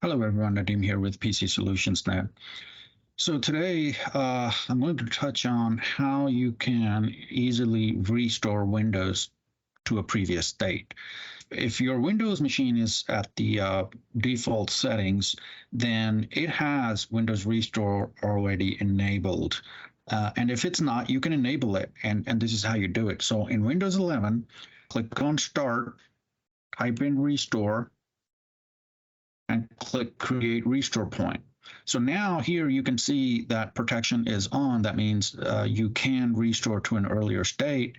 Hello everyone, Nadeem here with PC.Solutions.Net. So today I'm going to touch on how you can easily restore Windows to a previous state. If your Windows machine is at the default settings, then it has Windows Restore already enabled. And if it's not, you can enable it, and this is how you do it. So in Windows 11, click on Start, type in Restore, and click Create Restore Point. So now here you can see that protection is on. That means you can restore to an earlier state.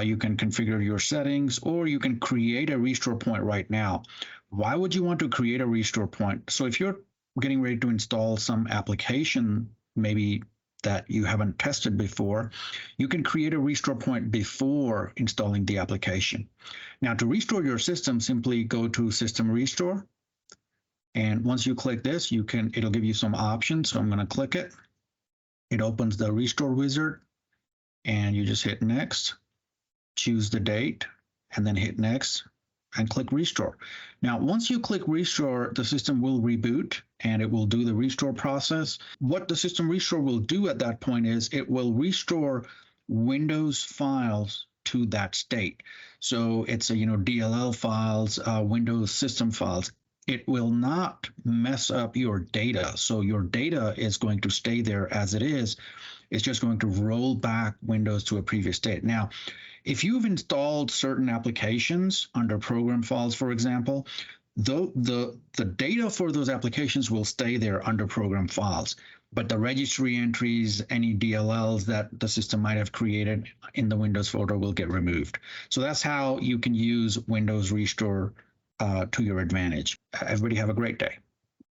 You can configure your settings, or you can create a restore point right now. Why would you want to create a restore point? So if you're getting ready to install some application, maybe that you haven't tested before, you can create a restore point before installing the application. Now, to restore your system, simply go to System Restore. And once you click this, it'll give you some options. So I'm going to click it. It opens the restore wizard, and you just hit next, choose the date, and then hit next and click restore. Now, once you click restore, the system will reboot and it will do the restore process. What the system restore will do at that point is it will restore Windows files to that state. So it's a DLL files, Windows system files. It will not mess up your data. So your data is going to stay there as it is. It's just going to roll back Windows to a previous state. Now, if you've installed certain applications under program files, for example, the data for those applications will stay there under program files, but the registry entries, any DLLs that the system might have created in the Windows folder will get removed. So that's how you can use Windows Restore to your advantage. Everybody have a great day.